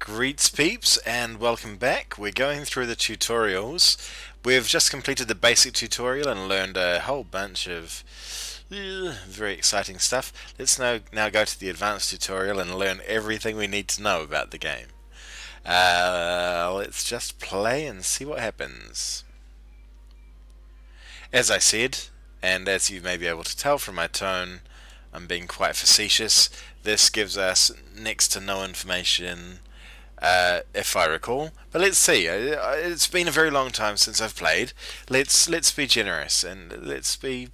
Greets peeps and welcome back. We're going through the tutorials. We've just completed the basic tutorial and learned a whole bunch of very exciting stuff. Let's now go to the advanced tutorial and learn everything we need to know about the game. Let's just play and see what happens. As I said, and as you may be able to tell from my tone, I'm being quite facetious. This gives us next to no information, if I recall. But let's see. It's been a very long time since I've played. Let's be generous and let's be,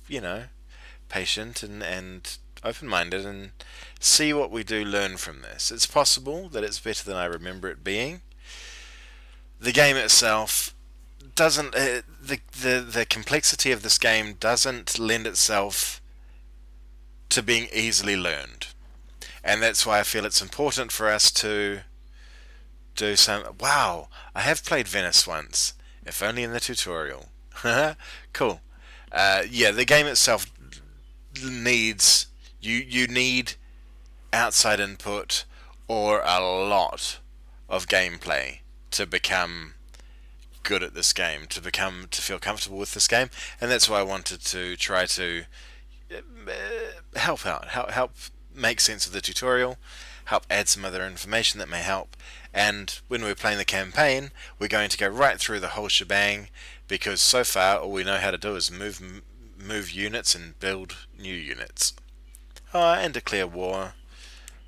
patient and open-minded and see what we do learn from this. It's possible that it's better than I remember it being. The game itself doesn't. The complexity of this game doesn't lend itself to being easily learned, and that's why I feel it's important for us to do some. Wow, I have played Venice once, if only in the tutorial. Cool. Yeah, the game itself needs you need outside input or a lot of gameplay to become good at this game, to feel comfortable with this game, and that's why I wanted to try to help make sense of the tutorial, help add some other information that may help. And when we're playing the campaign, we're going to go right through the whole shebang, because so far all we know how to do is move units and build new units. And declare war.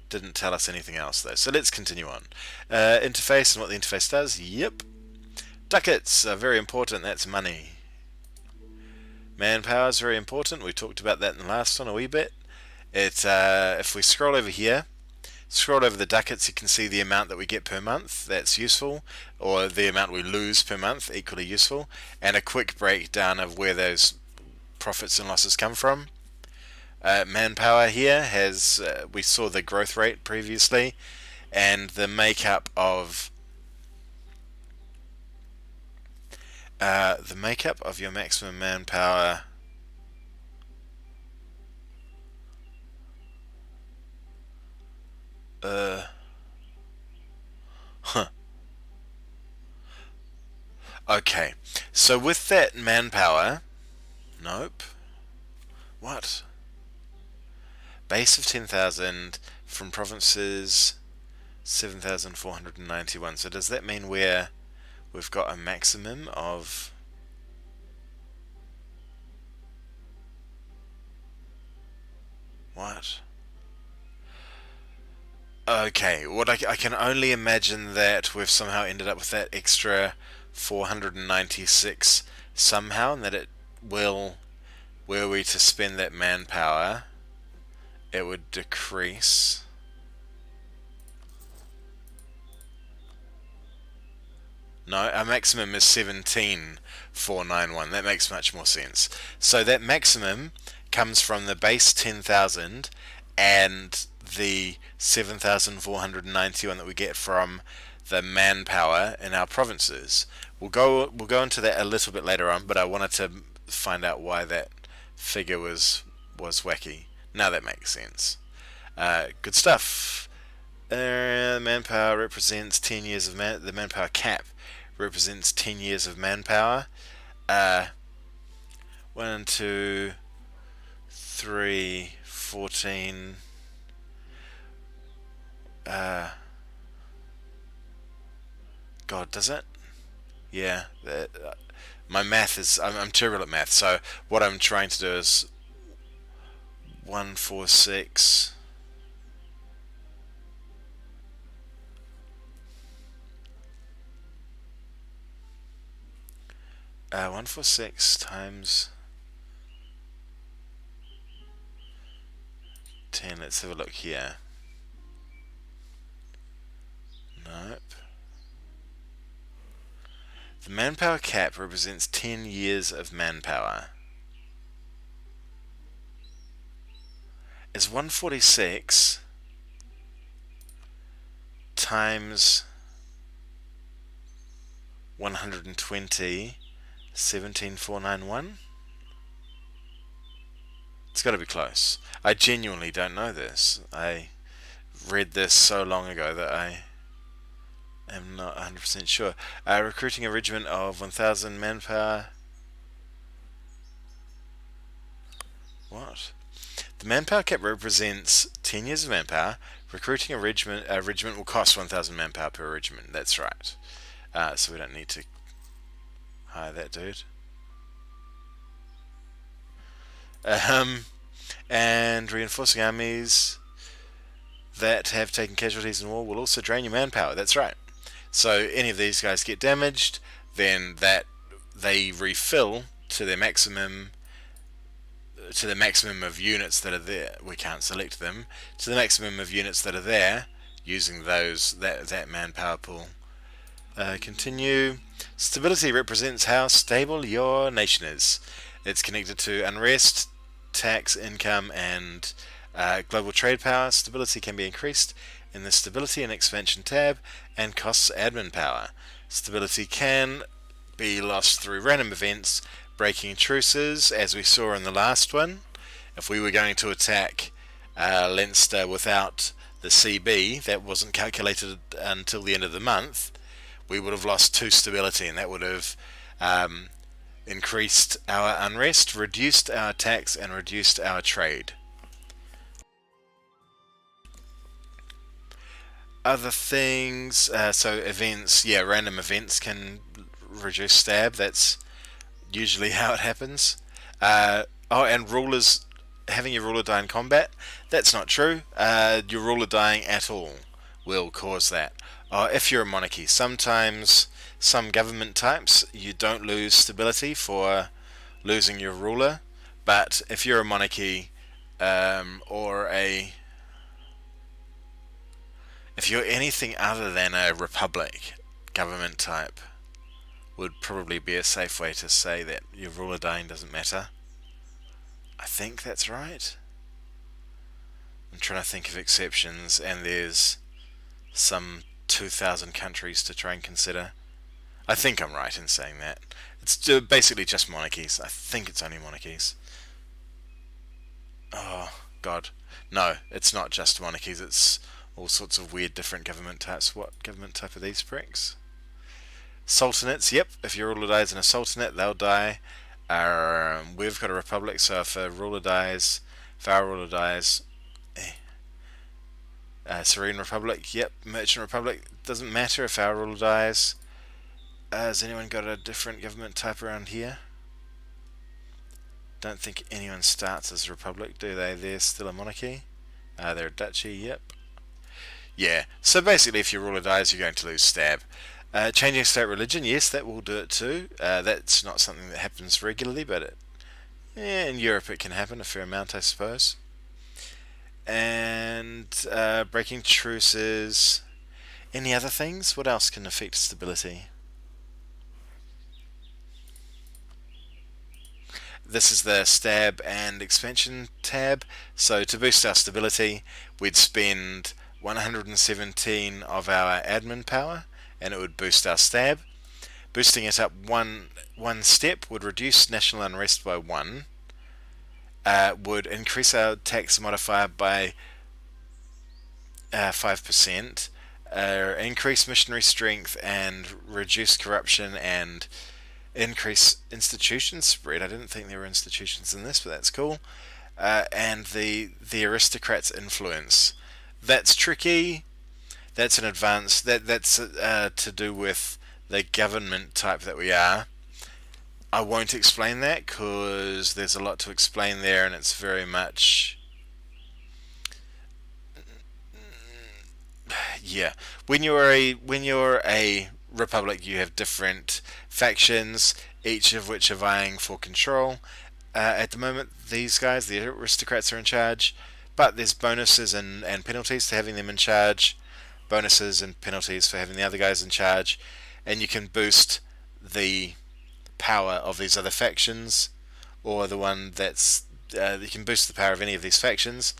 Didn't tell us anything else though, so let's continue on. Interface and what the interface does. Yep. Ducats are very important, that's money. Manpower is very important, we talked about that in the last one a wee bit. If we scroll over here, scroll over the ducats, you can see the amount that we get per month, that's useful, or the amount we lose per month, equally useful, and a quick breakdown of where those profits and losses come from. Manpower here has, we saw the growth rate previously, and the makeup of your maximum manpower. Okay, so with that manpower, nope. What? Base of 10,000 from provinces 7,491. So does that mean we've got a maximum of what? Okay, I can only imagine that we've somehow ended up with that extra 496 somehow, and that it will, were we to spend that manpower, it would decrease. No, our maximum is 17,491. That makes much more sense. So that maximum comes from the base 10,000 and the 7,491 that we get from the manpower in our provinces. We'll go into that a little bit later on, but I wanted to find out why that figure was wacky. Now that makes sense. Good stuff. Manpower represents 10 years of the manpower cap represents 10 years of manpower. 1, 2, 3, 14. God, does it? Yeah. My math is. I'm terrible at math, so what I'm trying to do is 146. 146 times 10. Let's have a look here. Nope. The manpower cap represents 10 years of manpower. Is 146 times 120 17,491? It's got to be close. I genuinely don't know this. I read this so long ago that am not 100% sure. Recruiting a regiment of 1,000 manpower. What? The manpower cap represents 10 years of manpower. Recruiting a regiment will cost 1,000 manpower per regiment. That's right. So we don't need to hire that dude. And reinforcing armies that have taken casualties in war will also drain your manpower. That's right. So any of these guys get damaged, then that they refill to their maximum of units that are there. We can't select them to the maximum of units that are there using that manpower pool. Continue. Stability represents how stable your nation is. It's connected to unrest, tax, income, and global trade power. Stability can be increased in the Stability and Expansion tab and costs admin power. Stability can be lost through random events, breaking truces, as we saw in the last one. If we were going to attack Leinster without the CB, that wasn't calculated until the end of the month, we would have lost 2 stability, and that would have increased our unrest, reduced our tax, and reduced our trade. Other things, so events, random events can reduce stab. That's usually how it happens. And rulers, having your ruler die in combat, that's not true. Your ruler dying at all will cause that. If you're a monarchy, sometimes some government types you don't lose stability for losing your ruler, but if you're a monarchy if you're anything other than a republic government type, would probably be a safe way to say that your ruler dying doesn't matter. I think that's right. I'm trying to think of exceptions, and there's some 2,000 countries to try and consider. I think I'm right in saying that. It's basically just monarchies. I think it's only monarchies. Oh, God. No, it's not just monarchies. It's all sorts of weird different government types. What government type are these pricks? Sultanates, yep. If your ruler dies in a sultanate, they'll die. We've got a republic, so if our ruler dies, Serene Republic, yep. Merchant Republic, doesn't matter if our ruler dies. Has anyone got a different government type around here? Don't think anyone starts as a republic, do they? They're still a monarchy. They're a duchy, yep. Yeah, so basically if your ruler dies, you're going to lose stab. Changing state religion, yes, that will do it too. That's not something that happens regularly, but in Europe it can happen a fair amount, I suppose. And breaking truces. Any other things? What else can affect stability? This is the stab and expansion tab. So to boost our stability, we'd spend 117 of our admin power, and it would boost our stab. Boosting it up one step would reduce national unrest by 1. Would increase our tax modifier by 5%. Increase missionary strength and reduce corruption and increase institution spread. I didn't think there were institutions in this, but that's cool. And the aristocrats' influence. That's tricky. That's an advance. That's to do with the government type that we are. I won't explain that because there's a lot to explain there, and it's very much yeah. When you're a republic, you have different factions, each of which are vying for control. At the moment, these guys, the aristocrats, are in charge, but there's bonuses and penalties to having them in charge. Bonuses and penalties for having the other guys in charge, and you can boost the power of these other factions, or the one that's you can boost the power of any of these factions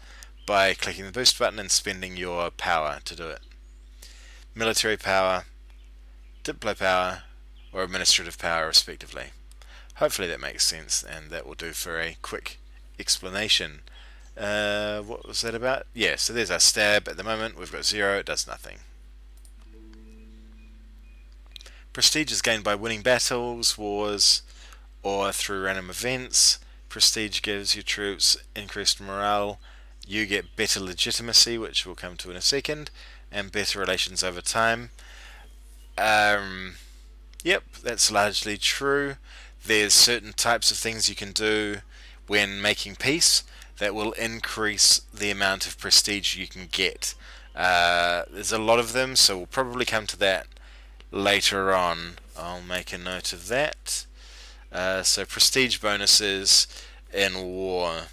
by clicking the boost button and spending your power to do it. Military power, diplo power, or administrative power respectively. Hopefully that makes sense, and that will do for a quick explanation. What was that about? Yeah, so there's our stab. At the moment we've got 0, it does nothing. Prestige is gained by winning battles, wars, or through random events. Prestige gives your troops increased morale. You get better legitimacy, which we'll come to in a second, and better relations over time. Um, yep, that's largely true. There's certain types of things you can do when making peace that will increase the amount of prestige you can get. There's a lot of them, so we'll probably come to that later on. I'll make a note of that. So prestige bonuses in war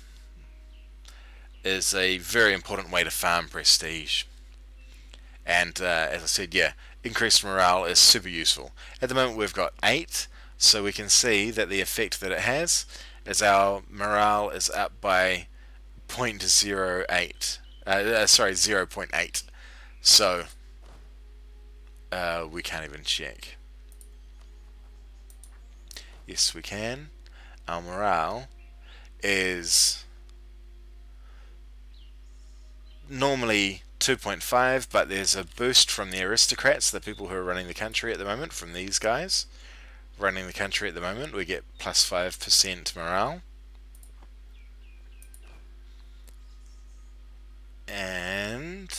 is a very important way to farm prestige. And as I said, yeah, increased morale is super useful. At the moment we've got 8, so we can see that the effect that it has is our morale is up by 0.08. 0.8. So we can't even check. Yes, we can. Our morale is normally 2.5, but there's a boost from the aristocrats, the people who are running the country at the moment, from these guys running the country at the moment. We get plus 5% morale. And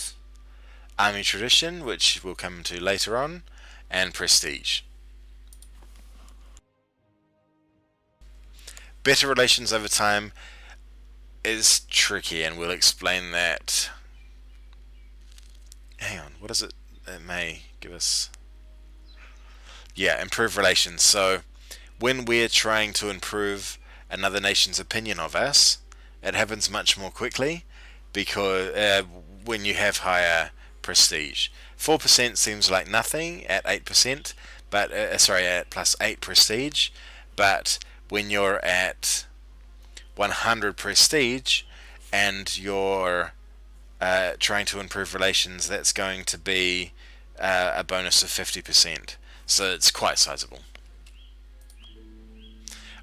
army tradition, which we'll come to later on, and prestige. Better relations over time is tricky, and we'll explain that. Hang on, what is it? It may give us... Yeah, improve relations. So when we're trying to improve another nation's opinion of us, it happens much more quickly because when you have higher prestige. 4% seems like nothing at 8%, but at plus 8 prestige, but when you're at 100 prestige and you're trying to improve relations, that's going to be a bonus of 50%. So it's quite sizable.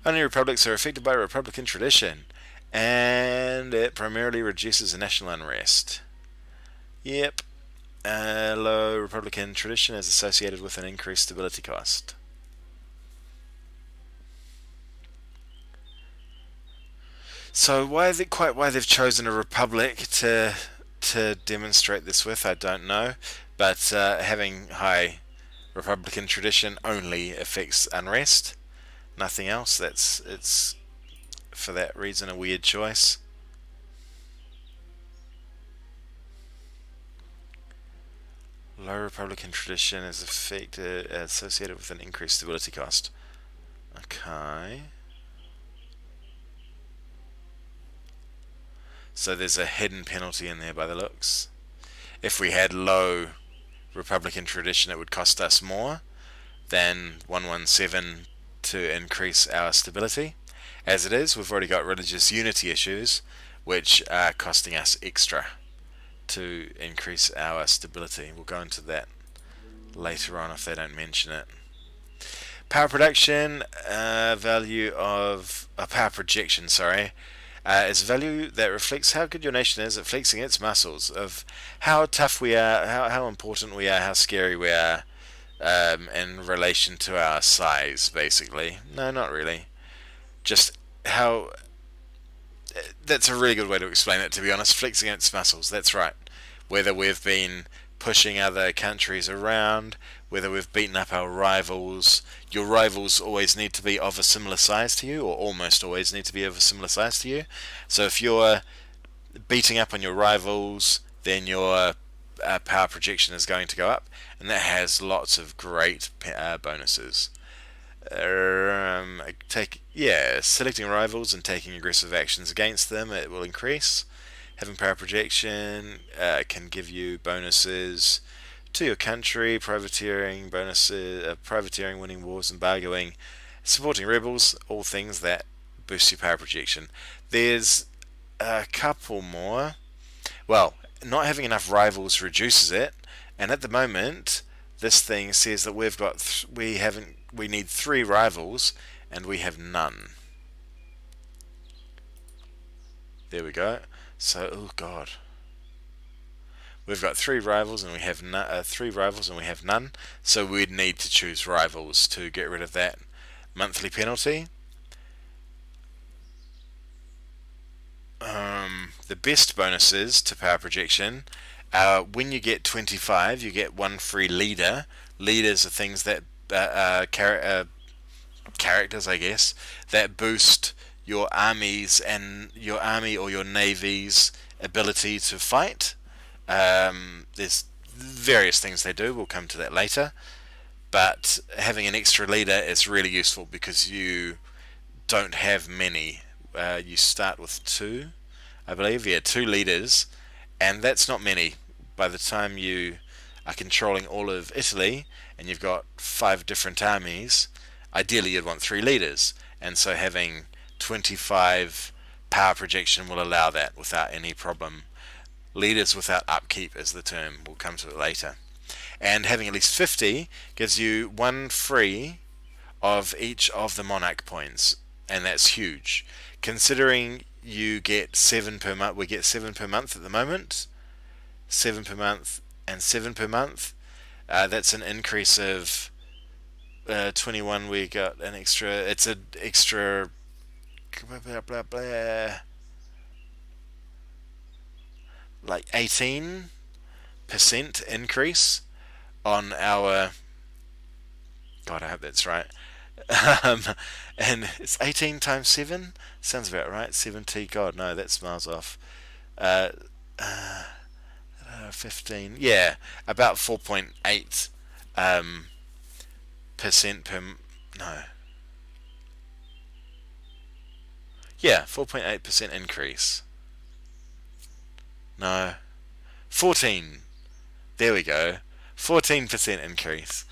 Only republics are affected by republican tradition, and it primarily reduces the national unrest. Yep. Low republican tradition is associated with an increased stability cost. So why they've chosen a republic to demonstrate this with, I don't know. But having high republican tradition only affects unrest, nothing else. It's for that reason a weird choice. Low republican tradition is associated with an increased stability cost. Okay. So there's a hidden penalty in there by the looks. If we had low republican tradition, it would cost us more than 117 to increase our stability. As it is, we've already got religious unity issues, which are costing us extra to increase our stability. We'll go into that later on if they don't mention it. Power production, value of power projection, is a value that reflects how good your nation is at flexing its muscles, of how tough we are, how important we are, how scary we are, in relation to our size, basically. No, not really. Just how... That's a really good way to explain it, to be honest. Flexing its muscles, that's right. Whether we've been pushing other countries around, whether we've beaten up our rivals. Your rivals always need to be of a similar size to you, or almost always need to be of a similar size to you. So if you're beating up on your rivals, then your power projection is going to go up, and that has lots of great bonuses. Selecting rivals and taking aggressive actions against them, it will increase. Having power projection can give you bonuses to your country, privateering bonuses, privateering, winning wars, embargoing, supporting rebels, all things that boost your power projection. There's a couple more. Well, not having enough rivals reduces it, and at the moment, this thing says that we need 3 rivals, and we have none. There we go. So, oh god. We've got three rivals and we have none. So we'd need to choose rivals to get rid of that monthly penalty. The best bonuses to power projection. When you get 25, you get one free leader. Leaders are things that characters, I guess, that boost your armies and your army or your navy's ability to fight. There's various things they do. We'll come to that later. But having an extra leader is really useful because you don't have many. You start with two, I believe. Yeah, two leaders, and that's not many. By the time you are controlling all of Italy and you've got 5 different armies, ideally you'd want 3 leaders, and so having 25 power projection will allow that without any problem. Leaders without upkeep is the term. We'll come to it later. And having at least 50 gives you 1 free of each of the monarch points, and that's huge. Considering you get 7 per month, we get 7 per month at the moment, 7 per month and 7 per month. That's an increase of 21. We got an extra. It's an extra. Blah, blah, blah, like 18% increase on our. God, I hope that's right. Um, and it's 18 times 7. Sounds about right. 70. God, no, that's miles off. Uh, uh, 15. Yeah, about 4.8 percent per. No. Yeah, 4.8% increase. No. 14. There we go. 14% increase.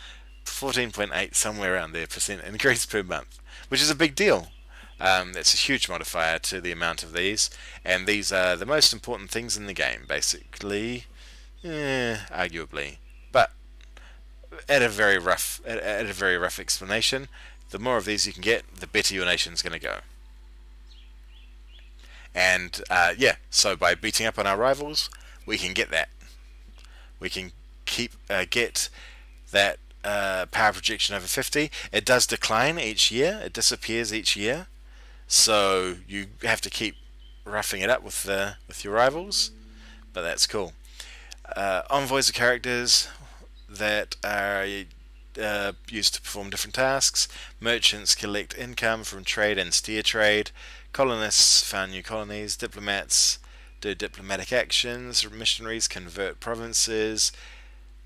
14.8, somewhere around there, percent increase per month, which is a big deal. That's a huge modifier to the amount of these, and these are the most important things in the game, basically, arguably. But at a very rough explanation, the more of these you can get, the better your nation's going to go. And yeah, so by beating up on our rivals, we can get that. We can get that power projection over 50. It does decline each year. It disappears each year. So you have to keep roughing it up with your rivals. But that's cool. Envoys are characters that are used to perform different tasks. Merchants collect income from trade and steer trade. Colonists found new colonies. Diplomats do diplomatic actions. Missionaries convert provinces.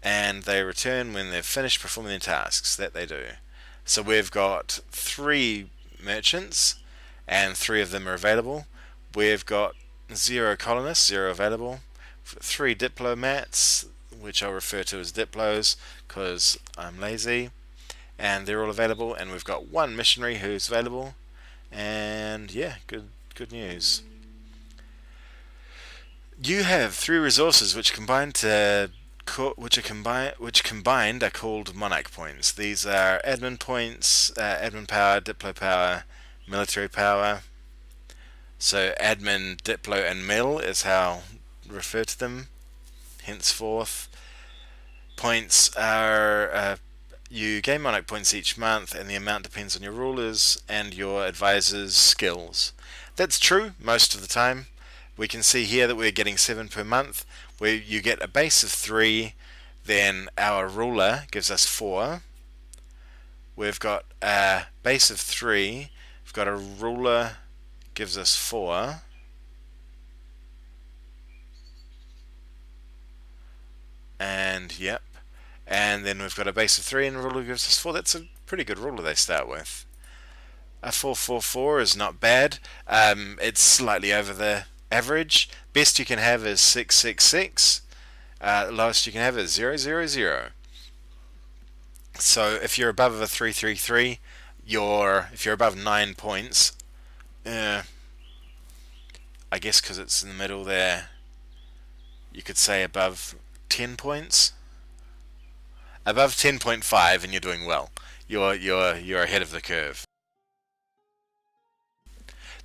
And they return when they've finished performing their tasks that they do. So we've got 3 merchants, and 3 of them are available. We've got 0 colonists, 0 available. 3 diplomats, which I'll refer to as diplos because I'm lazy, and they're all available. And we've got 1 missionary who's available, and yeah, good news. You have 3 resources which combined are called monarch points. These are admin points, admin power, diplo power, military power. So admin, diplo, and mil is how I refer to them henceforth. Points are you gain monarch points each month, and the amount depends on your rulers and your advisors' skills. That's true most of the time. We can see here that we're getting 7 per month, where you get a base of 3, then our ruler gives us 4. We've got a base of 3, we've got a ruler gives us 4. And yep. And then we've got a base of 3 and a ruler gives us 4. That's a pretty good ruler they start with. A 444 is not bad. It's slightly over the average. Best you can have is 666. Lowest you can have is 000. So if you're above a 333, if you're above 9 points, I guess because it's in the middle there, you could say above 10 points. Above 10.5 and you're doing well. You're ahead of the curve.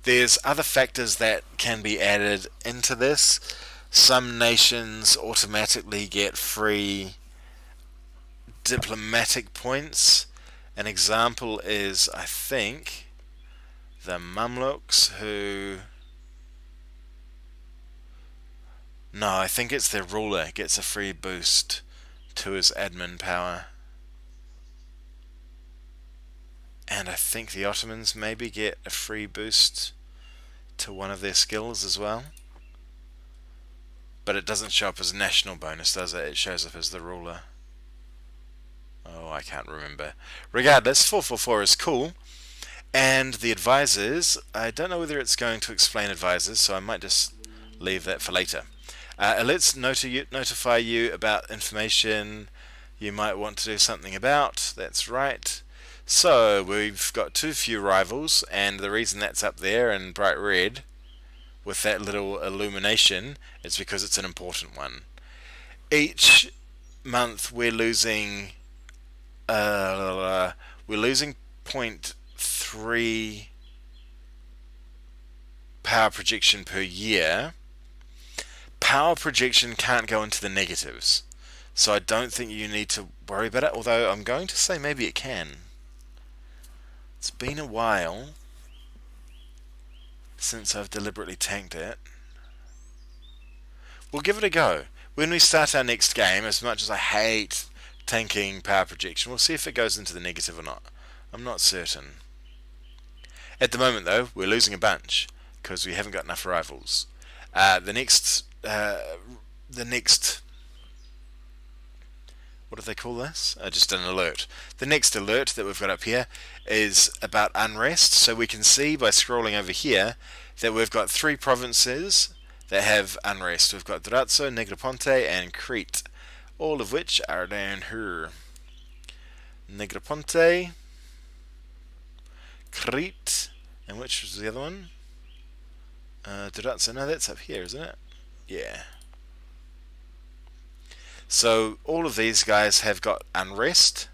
There's other factors that can be added into this. Some nations automatically get free diplomatic points. An example is, I think, the Mamluks, who... No, I think it's their ruler gets a free boost to his admin power. And I think the Ottomans maybe get a free boost to one of their skills as well. But it doesn't show up as a national bonus, does it? It shows up as the ruler. Oh, I can't remember. Regardless, 444 is cool. And the advisors, I don't know whether it's going to explain advisors, so I might just leave that for later. Alerts notify you about information you might want to do something about. That's right. So we've got too few rivals, and the reason that's up there in bright red with that little illumination is because it's an important one. Each month we're losing 0.3 power projection per year. Power projection can't go into the negatives, so I don't think you need to worry about it, although I'm going to say maybe it can. It's been a while since I've deliberately tanked it. We'll give it a go. When we start our next game, as much as I hate tanking power projection, we'll see if it goes into the negative or not. I'm not certain. At the moment though, we're losing a bunch because we haven't got enough rivals. The next what do they call this? Just an alert. The next alert that we've got up here is about unrest. So we can see by scrolling over here that we've got 3 provinces that have unrest. We've got Durazzo, Negroponte and Crete, all of which are down here. Negroponte, Crete, and which was the other one? Durazzo, no, that's up here, isn't it? Yeah. So all of these guys have got unrest,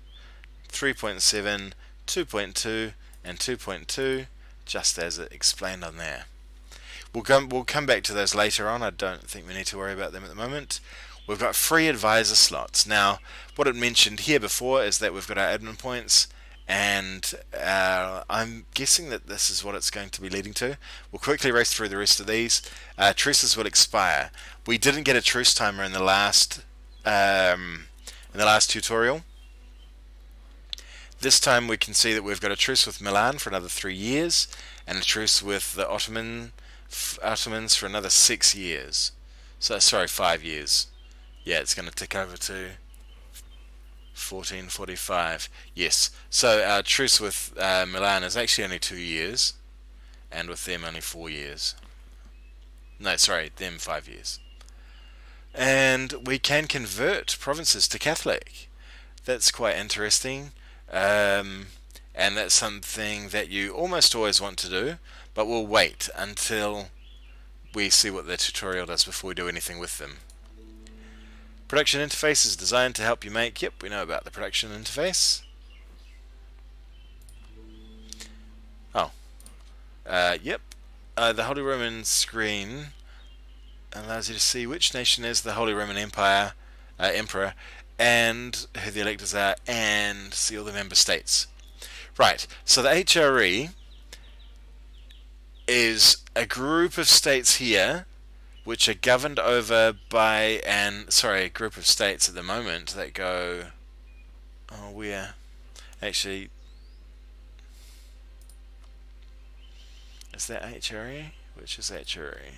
3.7, 2.2 and 2.2, just as it explained on there. We'll come back to those later on. I don't think we need to worry about them at the moment. We've got free advisor slots. Now, what it mentioned here before is that we've got our admin points, and I'm guessing that this is what it's going to be leading to. We'll quickly race through the rest of these. Truces will expire. We didn't get a truce timer in the last tutorial. This time we can see that we've got a truce with Milan for another 3 years, and a truce with the Ottomans for another 6 years. So sorry, 5 years. Yeah, it's going to tick over to 1445. Yes. So our truce with Milan is actually only 2 years, and with them only 4 years. No, sorry, them 5 years. And we can convert provinces to Catholic. That's quite interesting. And that's something that you almost always want to do, but we'll wait until we see what the tutorial does before we do anything with them. Production interface is designed to help you make... Yep, we know about the production interface. Oh. Yep. The Holy Roman screen allows you to see which nation is the Holy Roman Empire Emperor, and who the electors are, and see all the member states. Right, so the HRE is a group of states here which are governed over by a group of states at the moment that go... Oh, where? Actually... Is that HRE? Which is HRE?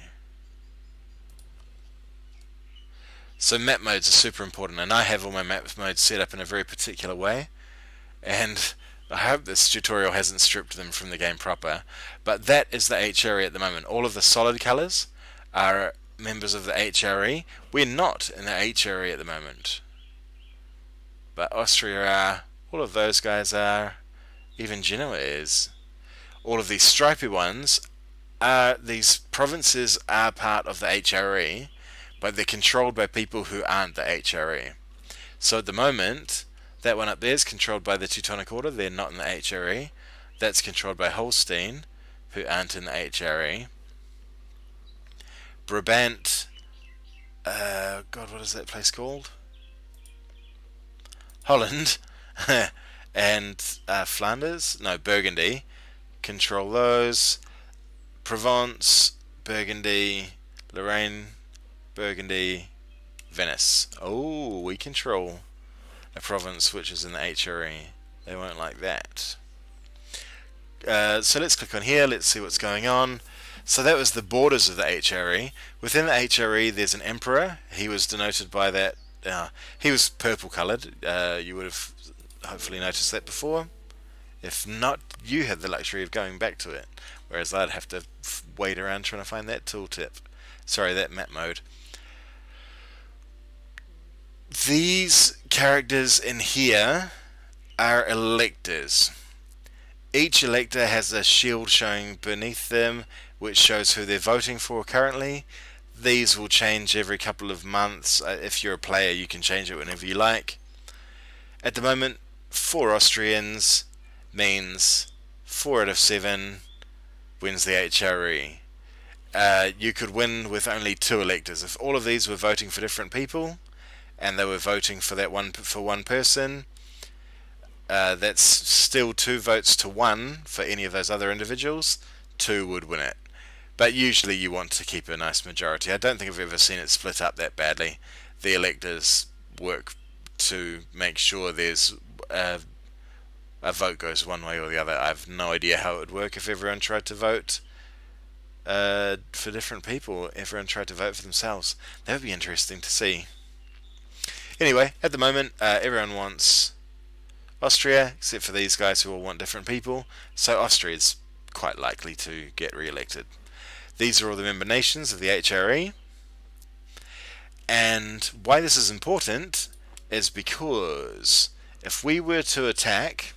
So map modes are super important, and I have all my map modes set up in a very particular way, and I hope this tutorial hasn't stripped them from the game proper, but that is the HRE at the moment. All of the solid colours are members of the HRE. We're not in the HRE at the moment, but Austria are, all of those guys are, even Genoa is. All of these stripy ones are, these provinces are part of the HRE, but they're controlled by people who aren't the HRE. So at the moment, that one up there is controlled by the Teutonic Order. They're not in the HRE. That's controlled by Holstein, who aren't in the HRE. Brabant God, what is that place called? Holland. And Flanders? No, Burgundy. Control those. Provence, Burgundy, Lorraine, Burgundy, Venice. Oh, we control a province which is in the HRE. They won't like that. So let's click on here. Let's see what's going on. So that was the borders of the HRE. Within the HRE, there's an emperor. He was denoted by that. He was purple coloured. You would have hopefully noticed that before. If not, you had the luxury of going back to it, whereas I'd have to wait around trying to find that tooltip. Sorry, that map mode. These characters in here are electors. Each elector has a shield showing beneath them, which shows who they're voting for currently. These will change every couple of months. If you're a player, you can change it whenever you like. At the moment, 4 Austrians means 4 out of 7 wins the HRE. You could win with only 2 electors. If all of these were voting for different people, and they were voting for one person, that's still 2 votes to 1 for any of those other individuals. 2 would win it. But usually you want to keep a nice majority. I don't think I've ever seen it split up that badly. The electors work to make sure there's a vote goes one way or the other. I have no idea how it would work if everyone tried to vote for different people. Everyone tried to vote for themselves. That would be interesting to see. Anyway, at the moment, everyone wants Austria, except for these guys who all want different people. So Austria is quite likely to get re-elected. These are all the member nations of the HRE. And why this is important is because if we were to attack...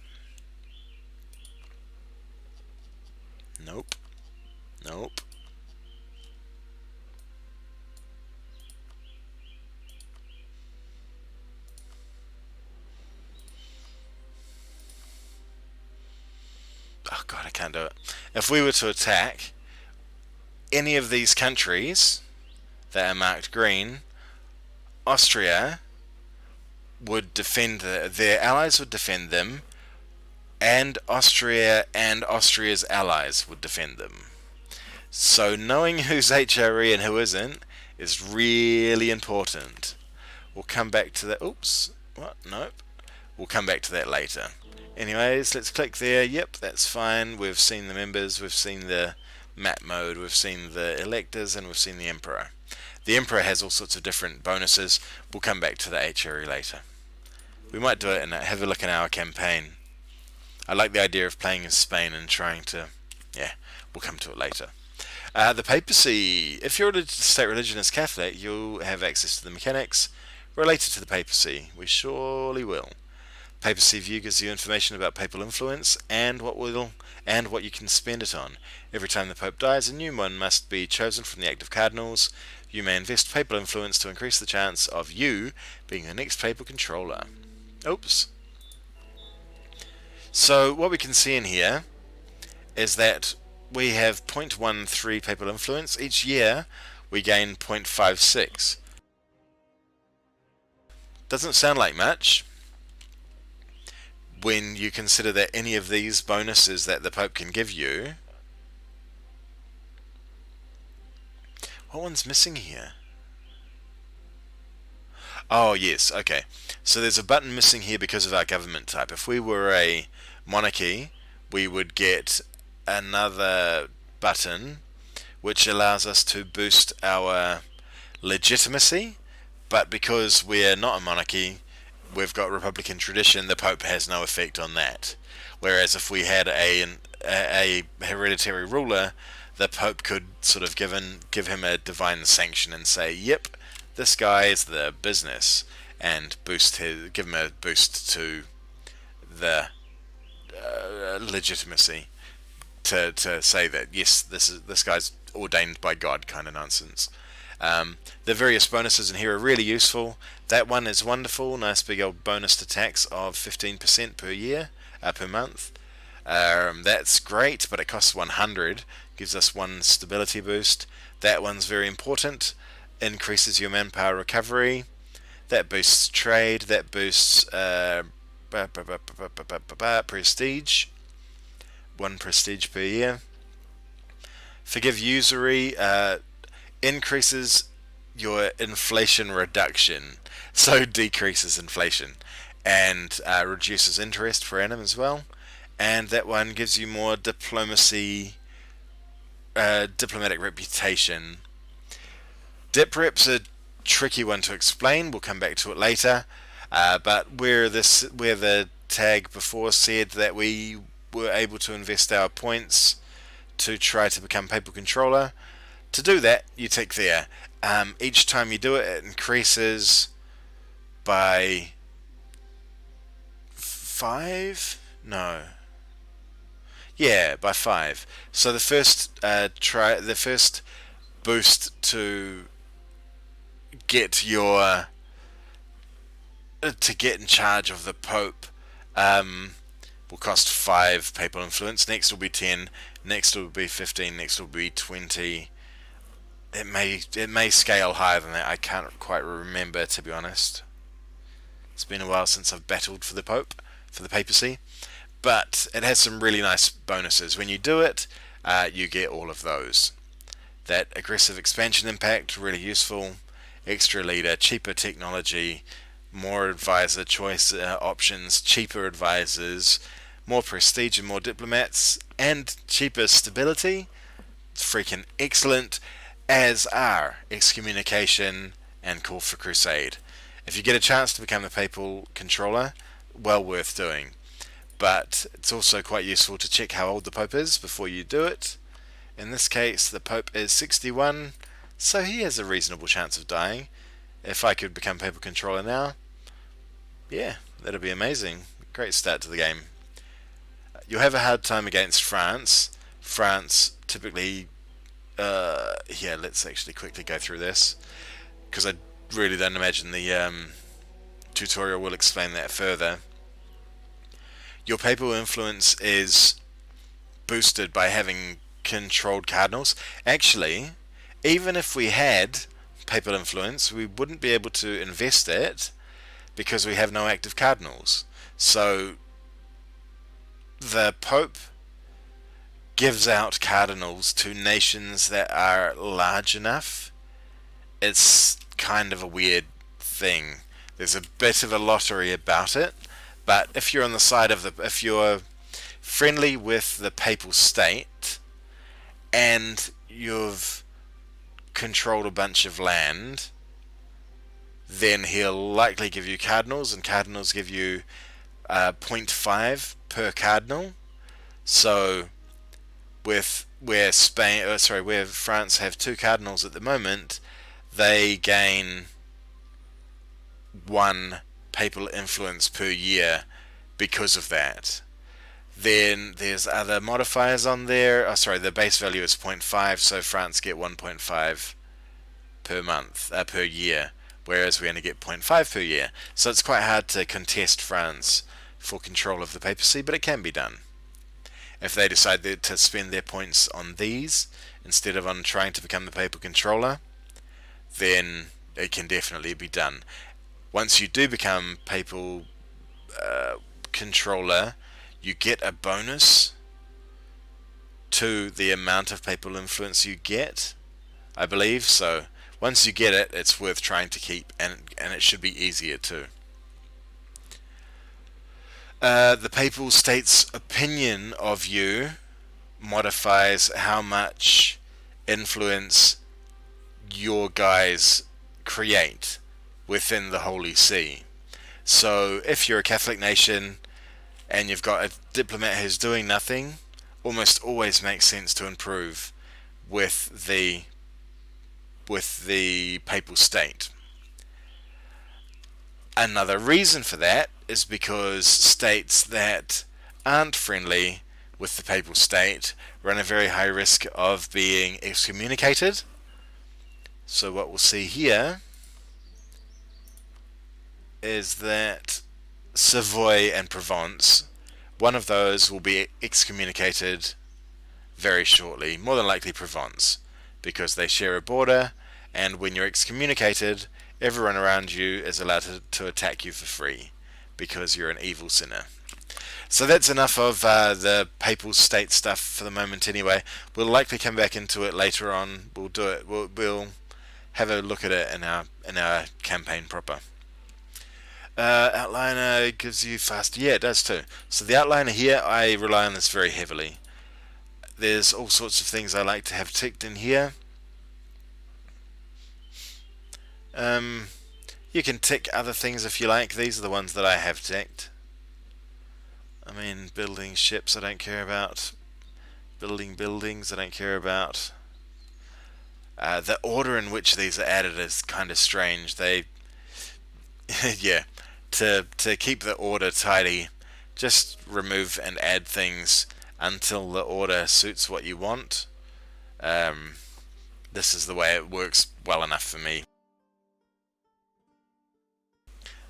Nope. Nope. Oh god, I can't do it. If we were to attack any of these countries that are marked green, Austria would defend their allies would defend them, and Austria and Austria's allies would defend them. So knowing who's HRE and who isn't is really important. We'll come back to that. Oops. What? Nope. We'll come back to that later. Anyways, let's click there. Yep, that's fine. We've seen the members, we've seen the map mode, we've seen the electors, and we've seen the emperor. The emperor has all sorts of different bonuses. We'll come back to the HRE later. We might do it and have a look in our campaign. I like the idea of playing as Spain and trying to... Yeah, we'll come to it later. The papacy. If your state religion is Catholic, you'll have access to the mechanics related to the papacy. We surely will. Papacy view gives you information about papal influence and what you can spend it on. Every time the Pope dies, a new one must be chosen from the active cardinals. You may invest papal influence to increase the chance of you being the next papal controller. Oops. So what we can see in here is that we have 0.13 papal influence. Each year we gain 0.56. Doesn't sound like much when you consider that any of these bonuses that the Pope can give you... What one's missing here? Oh yes, okay. So there's a button missing here because of our government type. If we were a monarchy, we would get another button which allows us to boost our legitimacy, but because we're not a monarchy, we've got Republican tradition, the Pope has no effect on that. Whereas if we had a hereditary ruler, the Pope could sort of give him a divine sanction and say, yep, this guy is the business, and give him a boost to the legitimacy to say that yes, this guy's ordained by God kind of nonsense. The various bonuses in here are really useful. That one is wonderful, nice big old bonus to tax of 15% per year, per month. That's great, but it costs 100, gives us 1 stability boost. That one's very important. increases your manpower recovery. That boosts trade. That boosts prestige. 1 prestige per year. Forgive usury increases your inflation reduction, so decreases inflation, and reduces interest per annum as well. And that one gives you more diplomatic reputation. Dip rep's a tricky one to explain. We'll come back to it later. But where the tag before said that we were able to invest our points to try to become papal controller, to do that you tick there. Each time you do it, it increases by 5? No. Yeah, by 5. So the first boost to get in charge of the Pope will cost 5 papal influence. Next will be 10. Next will be 15. Next will be 20. It may scale higher than that. I can't quite remember, to be honest. It's been a while since I've battled for the Pope, for the papacy. But it has some really nice bonuses. When you do it, you get all of those. That aggressive expansion impact, really useful. Extra leader, cheaper technology, more advisor choice options, cheaper advisors, more prestige and more diplomats, and cheaper stability. It's freaking excellent, as are excommunication and call for crusade. If you get a chance to become the papal controller, well worth doing. But it's also quite useful to check how old the Pope is before you do it. In this case, the Pope is 61, so he has a reasonable chance of dying. If I could become papal controller now, yeah, that'd be amazing. Great start to the game. You'll have a hard time against France. France typically... yeah, let's actually quickly go through this, because I really don't imagine the tutorial will explain that further. Your papal influence is boosted by having controlled cardinals. Actually, even if we had papal influence, we wouldn't be able to invest it because we have no active cardinals. So the Pope gives out cardinals to nations that are large enough. It's kind of a weird thing. There's a bit of a lottery about it, but if you're on the side of if you're friendly with the papal state and you've controlled a bunch of land, then he'll likely give you cardinals, and cardinals give you 0.5 per cardinal. So where France have 2 cardinals at the moment, they gain 1 papal influence per year because of that. Then there's other modifiers on there. The base value is 0.5, so France get 1.5 per year, whereas we only get 0.5 per year. So it's quite hard to contest France for control of the papacy, but it can be done. If they decide to spend their points on these instead of on trying to become the papal controller, then it can definitely be done. Once you do become papal controller, you get a bonus to the amount of papal influence you get, I believe. So once you get it, it's worth trying to keep, and it should be easier too. The papal state's opinion of you modifies how much influence your guys create within the Holy See. So if you're a Catholic nation and you've got a diplomat who's doing nothing, almost always makes sense to improve with the papal state. Another reason for that is because states that aren't friendly with the papal state run a very high risk of being excommunicated. So what we'll see here is that Savoy and Provence, one of those will be excommunicated very shortly, more than likely Provence, because they share a border and when you're excommunicated, everyone around you is allowed to attack you for free because you're an evil sinner. So that's enough of the papal state stuff for the moment anyway. We'll likely come back into it later on. We'll do it. We'll have a look at it in our campaign proper. Outliner gives you fast. Yeah, it does too. So the outliner here, I rely on this very heavily. There's all sorts of things I like to have ticked in here. You can tick other things if you like. These are the ones that I have ticked. I mean, building ships I don't care about. Building buildings I don't care about. The order in which these are added is kind of strange. They, yeah, to keep the order tidy, just remove and add things until the order suits what you want. This is the way it works well enough for me.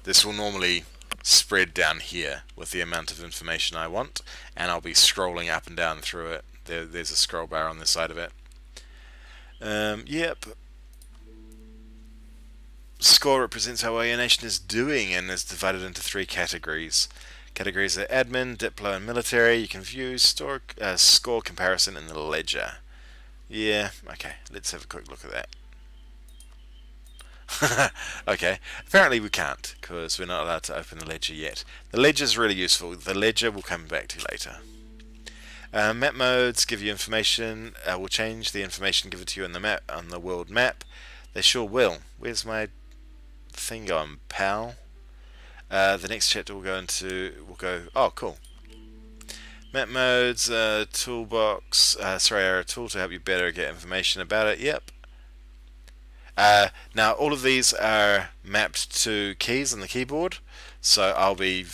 This will normally spread down here with the amount of information I want, and I'll be scrolling up and down through it. There's a scroll bar on the side of it. Yep. Score represents how well your nation is doing and is divided into 3 categories. Categories are admin, diplo, and military. You can view score comparison in the ledger. Yeah, okay, let's have a quick look at that. Okay, apparently we can't, because we're not allowed to open the ledger yet. The ledger is really useful. The ledger we'll come back to later. Map modes give you information. Will change the information given to you on the map, on the world map. They sure will. Where's my thing going, pal? The next chapter we'll go. Oh, cool. Map modes, toolbox. Sorry, a tool to help you better get information about it. Yep. Now all of these are mapped to keys on the keyboard, so I'll be.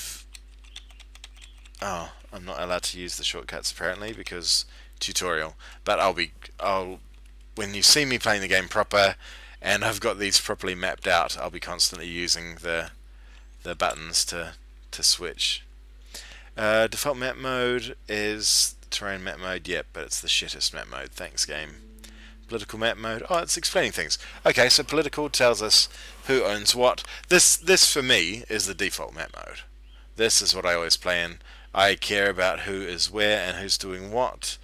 Oh, I'm not allowed to use the shortcuts apparently because tutorial. But when you see me playing the game proper, and I've got these properly mapped out, I'll be constantly using the buttons to switch. Default map mode is terrain map mode. Yep, but it's the shittest map mode. Thanks, game. Political map mode. Oh, it's explaining things. Okay, so political tells us who owns what. This for me is the default map mode. This is what I always play in. I care about who is where and who's doing what.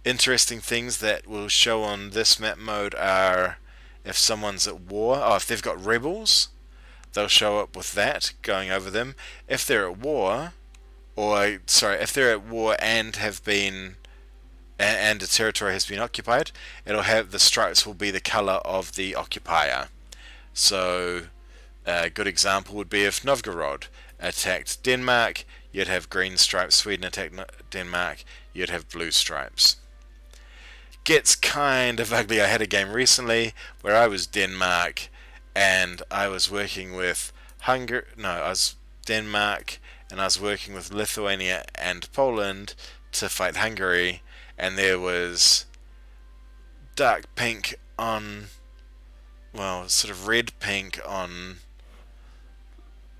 Interesting things that will show on this map mode are if someone's at war. Oh, if they've got rebels, they'll show up with that going over them. If they're at war, if they're at war and have been and a territory has been occupied, it'll have the stripes will be the color of the occupier. So a good example would be if Novgorod attacked Denmark, you'd have green stripes. Sweden attacked Denmark, you'd have blue stripes. Gets kind of ugly. I had a game recently where I was Denmark and I was working with I was Denmark and I was working with Lithuania and Poland to fight Hungary, and there was dark pink on, well, sort of red pink on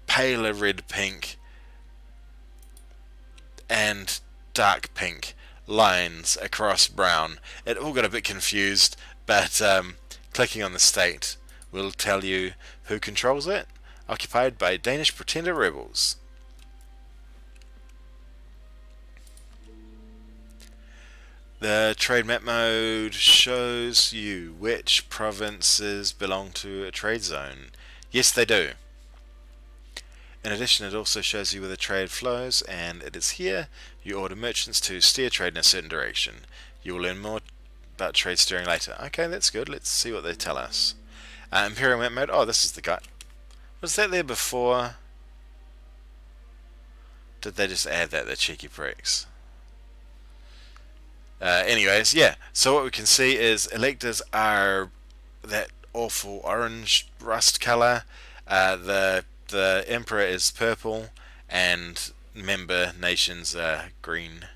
paler red pink and dark pink lines across brown. It all got a bit confused, but clicking on the state will tell you who controls it. Occupied by Danish pretender rebels. The trade map mode shows you which provinces belong to a trade zone. Yes, they do. In addition, it also shows you where the trade flows, and it is here you order merchants to steer trade in a certain direction. You will learn more about trade steering later. Okay, that's good. Let's see what they tell us. Imperial map mode. Oh, this is the guy. Was that there before? Did they just add that, the cheeky pricks? Anyways, yeah. So what we can see is electors are that awful orange rust color. The emperor is purple, and member nations are green.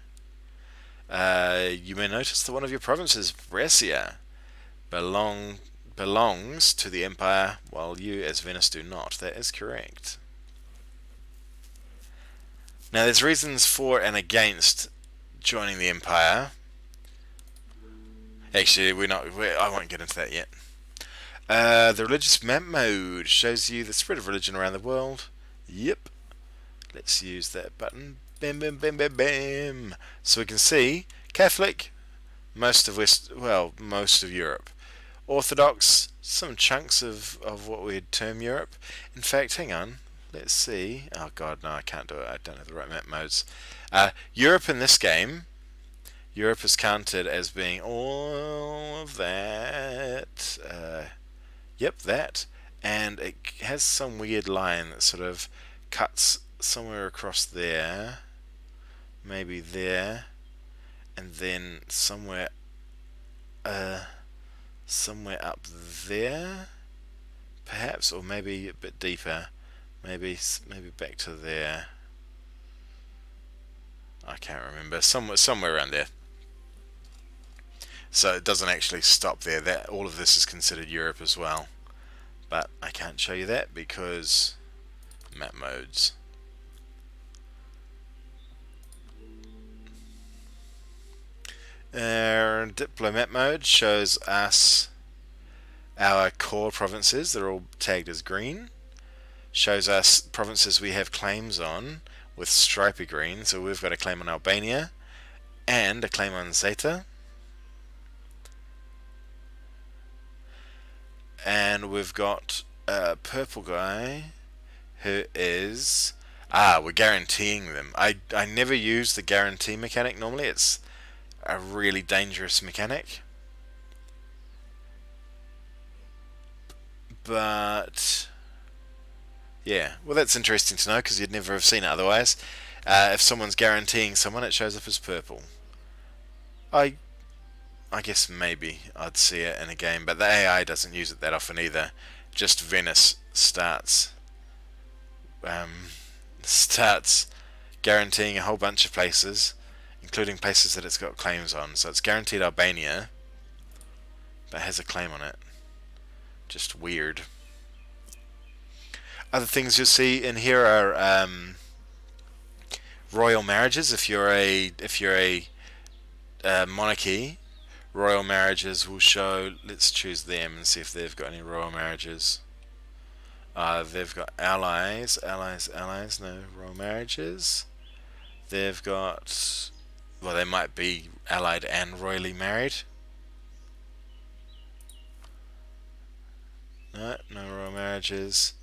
You may notice that one of your provinces, Brescia, belongs to the empire, while you as Venice do not. That is correct. Now there's reasons for and against joining the empire. Actually, I won't get into that yet. The religious map mode shows you the spread of religion around the world. Yep. Let's use that button. Bam, bam, bam, bam, bam. So we can see Catholic, most of Europe. Orthodox, some chunks of what we'd term Europe. In fact, hang on. Let's see. Oh god, no, I can't do it. I don't have the right map modes. Europe in this game, Europe is counted as being all of that. Yep, that. And it has some weird line that sort of cuts somewhere across there. Maybe there. And then somewhere up there, perhaps, or maybe a bit deeper. Maybe back to there. I can't remember. Somewhere around there. So it doesn't actually stop there. That all of this is considered Europe as well. But I can't show you that because map modes. Our Diplo map mode shows us our core provinces. They're all tagged as green. Shows us provinces we have claims on with stripy green. So we've got a claim on Albania and a claim on Zeta. And we've got a purple guy who is... we're guaranteeing them. I never use the guarantee mechanic normally. It's a really dangerous mechanic. But... yeah, well that's interesting to know because you'd never have seen it otherwise. If someone's guaranteeing someone, it shows up as purple. I guess maybe I'd see it in a game, but the AI doesn't use it that often either. Just Venice starts guaranteeing a whole bunch of places, including places that it's got claims on. So it's guaranteed Albania, but has a claim on it. Just weird. Other things you'll see in here are royal marriages. If you're a monarchy, royal marriages will show. Let's choose them and see if they've got any royal marriages. They've got allies. No royal marriages. They've got... well, they might be allied and royally married. No royal marriages.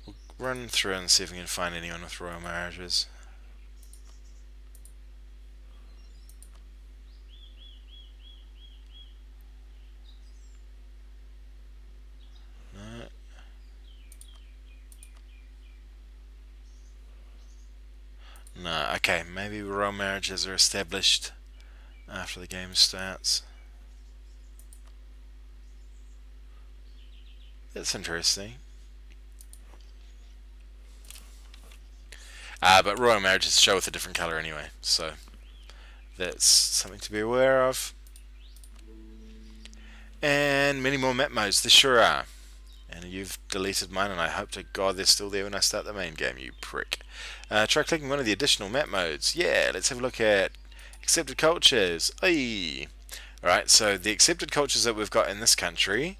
We'll run through and see if we can find anyone with royal marriages. No, okay, maybe royal marriages are established after the game starts. That's interesting. But royal marriages show with a different colour anyway, so that's something to be aware of. And many more map modes, there sure are. And you've deleted mine, and I hope to God they're still there when I start the main game, you prick. Try clicking one of the additional map modes. Yeah, let's have a look at accepted cultures. Aye. Alright, so the accepted cultures that we've got in this country.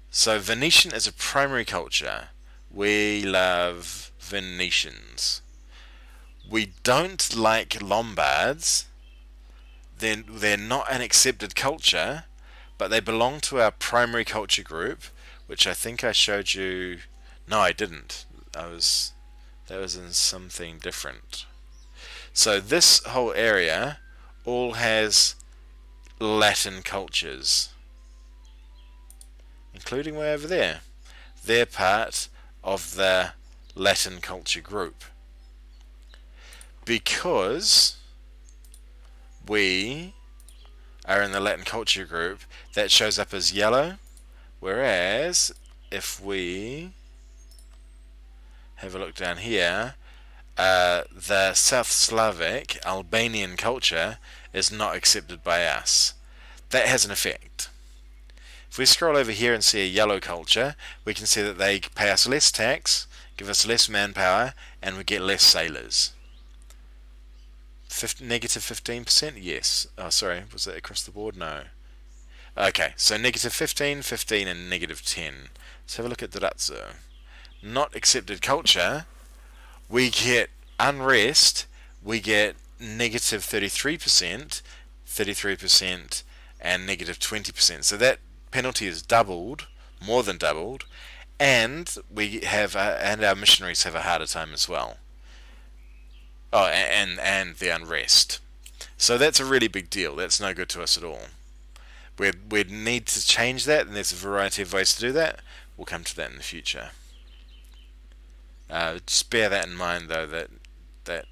So Venetian is a primary culture. We love Venetians. We don't like Lombards. They're not an accepted culture, but they belong to our primary culture group, which I think I showed you. No, I didn't. That was in something different. So this whole area all has Latin cultures, including way over there. They're part of the Latin culture group. Because we are in the Latin culture group, that shows up as yellow. Whereas, if we have a look down here, the South Slavic Albanian culture is not accepted by us. That has an effect. If we scroll over here and see a yellow culture, we can see that they pay us less tax, give us less manpower, and we get less sailors. Negative 15%? Yes. Oh, sorry. Was that across the board? No. Okay, so negative 15, 15, and negative 10. Let's have a look at Duratsu. Not accepted culture, we get unrest, we get negative 33%, 33%, and negative 20%. So that penalty is doubled, more than doubled, and we have and our missionaries have a harder time as well. Oh, and the unrest. So that's a really big deal. That's no good to us at all. We'd need to change that, and there's a variety of ways to do that. We'll come to that in the future. Just bear that in mind, though, that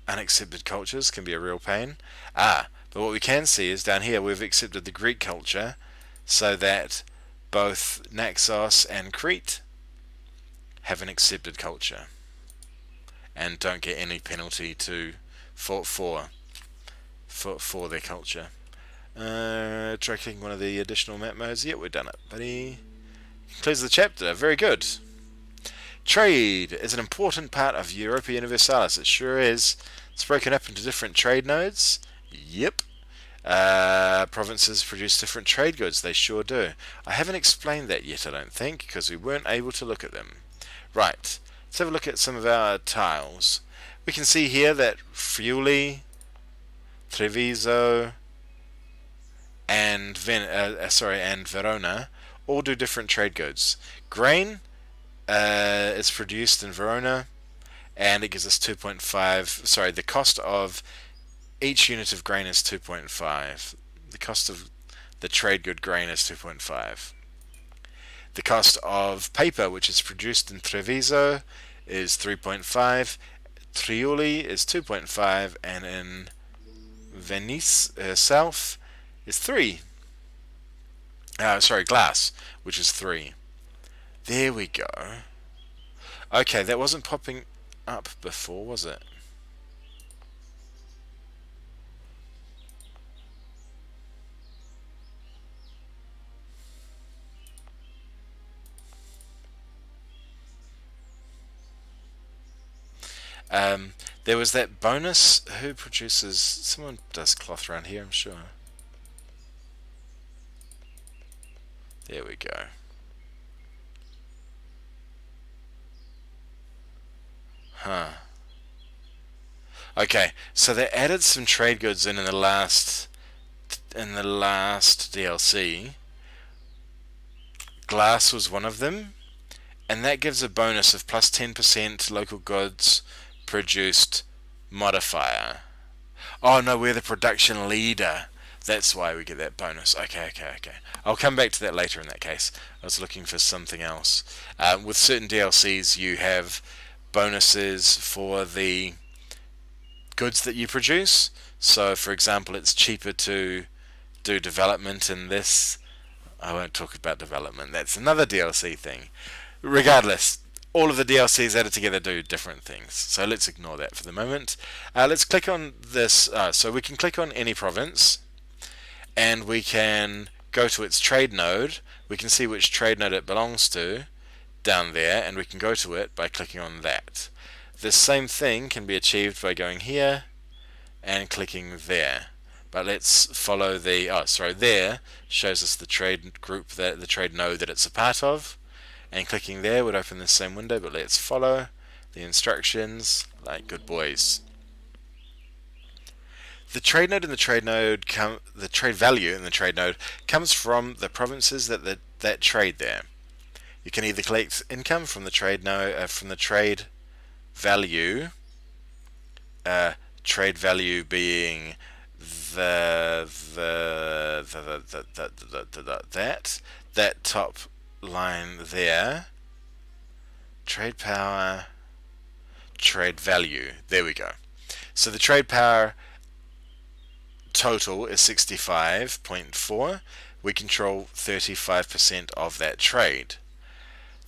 unaccepted cultures can be a real pain. But what we can see is down here we've accepted the Greek culture, so that both Naxos and Crete have an accepted culture and don't get any penalty for their culture. Try clicking one of the additional map modes. Yep, we've done it, buddy. Concludes the chapter. Very good. Trade is an important part of Europa Universalis. It sure is. It's broken up into different trade nodes. Yep. Provinces produce different trade goods. They sure do. I haven't explained that yet, I don't think, because we weren't able to look at them. Right. Let's have a look at some of our tiles. We can see here that Friuli, Treviso, and Verona all do different trade goods. Grain is produced in Verona, and it gives us 2.5. Sorry, the cost of each unit of grain is 2.5. The cost of the trade good grain is 2.5. The cost of paper, which is produced in Treviso, is 3.5. Friuli is 2.5, and in Venice south is 3. Glass, which is 3. There we go. Okay, that wasn't popping up before, was it? There was that bonus. Who produces? Someone does cloth around here, I'm sure. There we go. Huh. Okay, so they added some trade goods in the last DLC. Glass was one of them, and that gives a bonus of plus 10% local goods produced modifier. Oh no, we're the production leader. That's why we get that bonus. Okay. I'll come back to that later in that case. I was looking for something else. With certain DLCs, you have bonuses for the goods that you produce. So, for example, it's cheaper to do development in this. I won't talk about development. That's another DLC thing. Regardless, all of the DLCs added together do different things. So let's ignore that for the moment. Let's click on this. So we can click on any province, and we can go to its trade node. We can see which trade node it belongs to down there, and we can go to it by clicking on that. The same thing can be achieved by going here and clicking there. But let's follow the, there shows us the trade group, the trade node that it's a part of, and clicking there would open the same window, but let's follow the instructions like good boys. The trade node and the trade node the trade value in the trade node comes from the provinces that trade there. You can either collect income from the trade node, from the trade value, trade value being that top line there, trade power, trade value. There we go. So the trade power total is 65.4. We control 35% of that trade.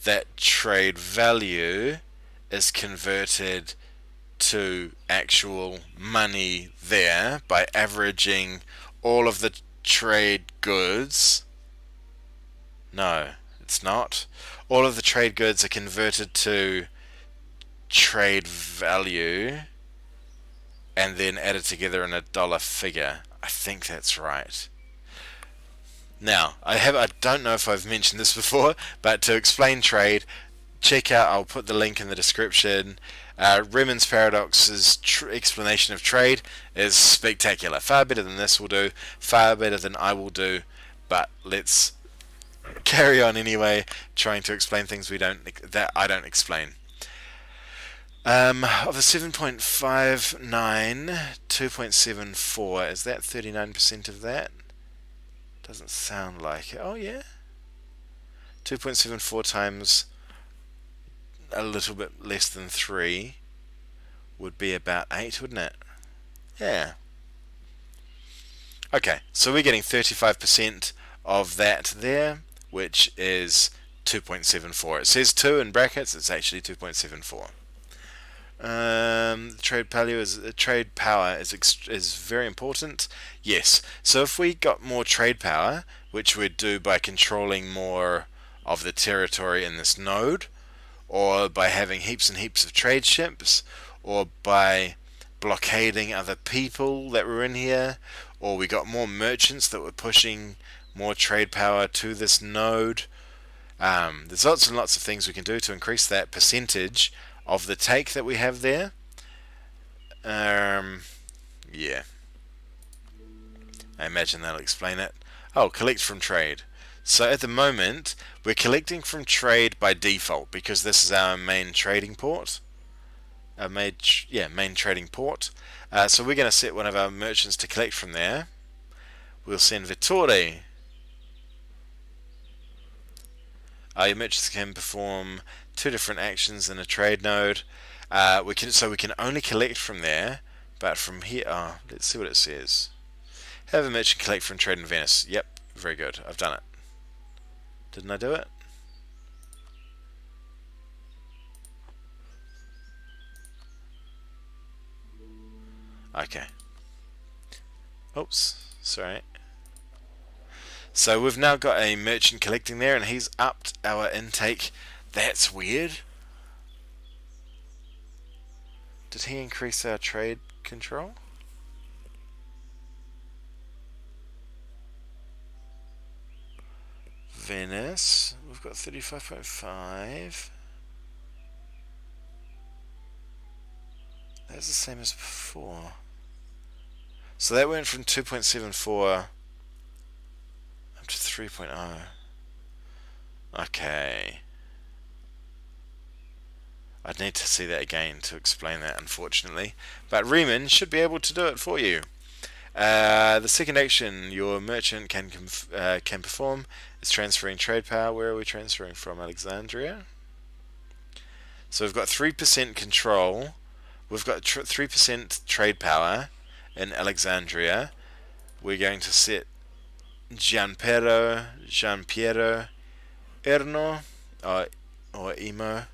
That trade value is converted to actual money there by averaging all of the trade goods. No, it's not. All of the trade goods are converted to trade value and then added together in a dollar figure. I think that's right. Now, I don't know if I've mentioned this before, but to explain trade, check out, I'll put the link in the description. Riemann's paradox's explanation of trade is spectacular. Far better than this will do, far better than I will do, but let's carry on anyway, trying to explain things that I don't explain. Of the 7.59, 2.74, is that 39% of that? Doesn't sound like it. Oh yeah. 2.74 times a little bit less than 3 would be about 8, wouldn't it? Yeah. Okay, so we're getting 35% of that there, which is 2.74. It says 2 in brackets, it's actually 2.74. Trade power is very important. Yes. So if we got more trade power, which we'd do by controlling more of the territory in this node, or by having heaps and heaps of trade ships, or by blockading other people that were in here, or we got more merchants that were pushing more trade power to this node. There's lots and lots of things we can do to increase that percentage of the take that we have there. Yeah. I imagine that'll explain it. Oh, collect from trade. So at the moment, we're collecting from trade by default because this is our main trading port. Our main trading port. So we're going to set one of our merchants to collect from there. We'll send Vittore. Your merchants can perform 2 different actions in a trade node. We can only collect from there, but from here, let's see what it says. Have a merchant collect from trade in Venice. Yep, very good. I've done it. Didn't I do it? Okay. Oops, sorry. So we've now got a merchant collecting there, and he's upped our intake. That's weird. Did he increase our trade control? Venice, we've got 35.5. That's the same as before. So that went from 2.74 up to 3.0. Okay. I'd need to see that again to explain that, unfortunately. But Riemann should be able to do it for you. The second action your merchant can perform is transferring trade power. Where are we transferring from? Alexandria. So we've got 3% control. We've got 3% trade power in Alexandria. We're going to set Gianpiero Erno or Emo.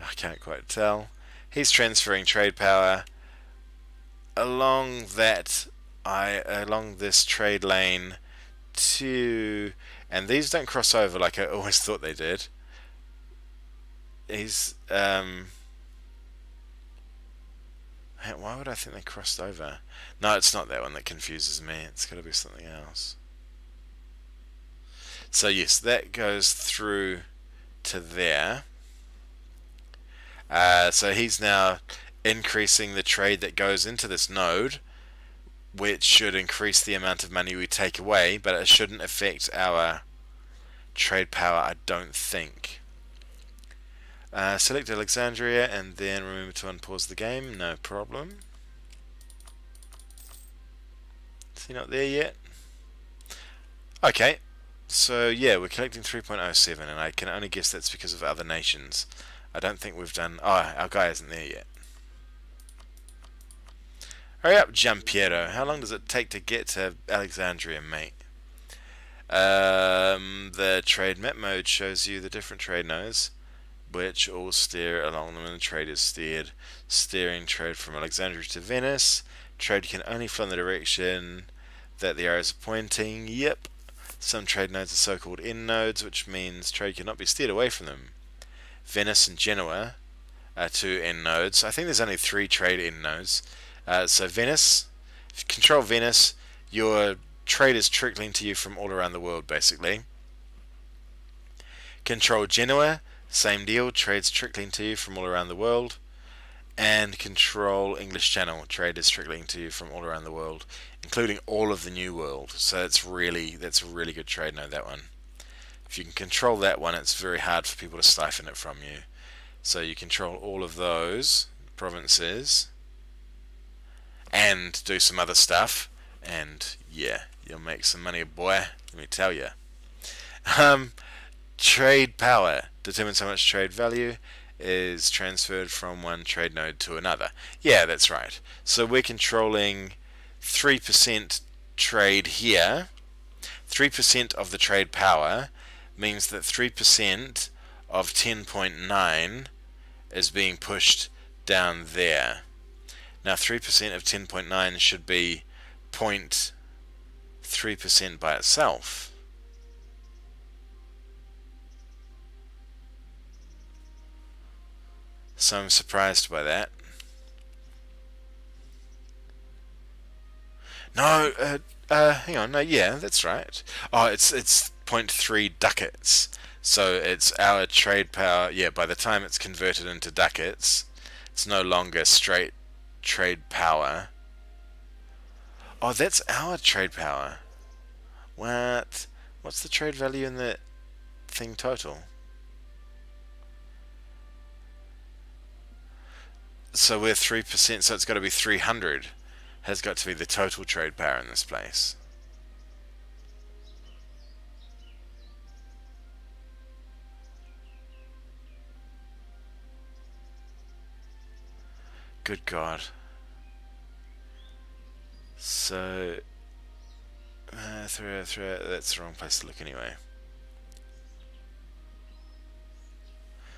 I can't quite tell. He's transferring trade power along this trade lane to, and these don't cross over like I always thought they did. Why would I think they crossed over? No, it's not that one that confuses me. It's got to be something else. So yes, that goes through to there. So he's now increasing the trade that goes into this node, which should increase the amount of money we take away, but it shouldn't affect our trade power, I don't think. Select Alexandria and then remember to unpause the game, no problem. Is he not there yet? Okay, so yeah, we're collecting 3.07 and I can only guess that's because of other nations. I don't think we've done... our guy isn't there yet. Hurry up, Giampiero. How long does it take to get to Alexandria, mate? The trade map mode shows you the different trade nodes, which all steer along them, and the trade is steering trade from Alexandria to Venice. Trade can only flow in the direction that the arrows are pointing. Yep. Some trade nodes are so-called end nodes, which means trade cannot be steered away from them. Venice and Genoa are 2 end nodes. I think there's only 3 trade end nodes. So Venice, if you control Venice, your trade is trickling to you from all around the world, basically. Control Genoa, same deal, trade's trickling to you from all around the world. And control English Channel, trade is trickling to you from all around the world, including all of the New World. So that's a really good trade node, that one. If you can control that one, it's very hard for people to siphon it from you. So you control all of those provinces and do some other stuff, and yeah, you'll make some money, boy, let me tell you. Trade power determines how much trade value is transferred from one trade node to another. Yeah, that's right. So we're controlling 3% trade here. 3% of the trade power means that 3% of 10.9 is being pushed down there. Now 3% of 10.9 should be 0.3% by itself. So I'm surprised by that. No, hang on, no, yeah, that's right. Oh, it's 0.3 ducats. So it's our trade power, yeah, by the time it's converted into ducats, it's no longer straight trade power. Oh, that's our trade power. What? What's the trade value in the thing total? So we're 3%, so it's got to be 300. Has got to be the total trade power in this place. Good God. So, that's the wrong place to look anyway.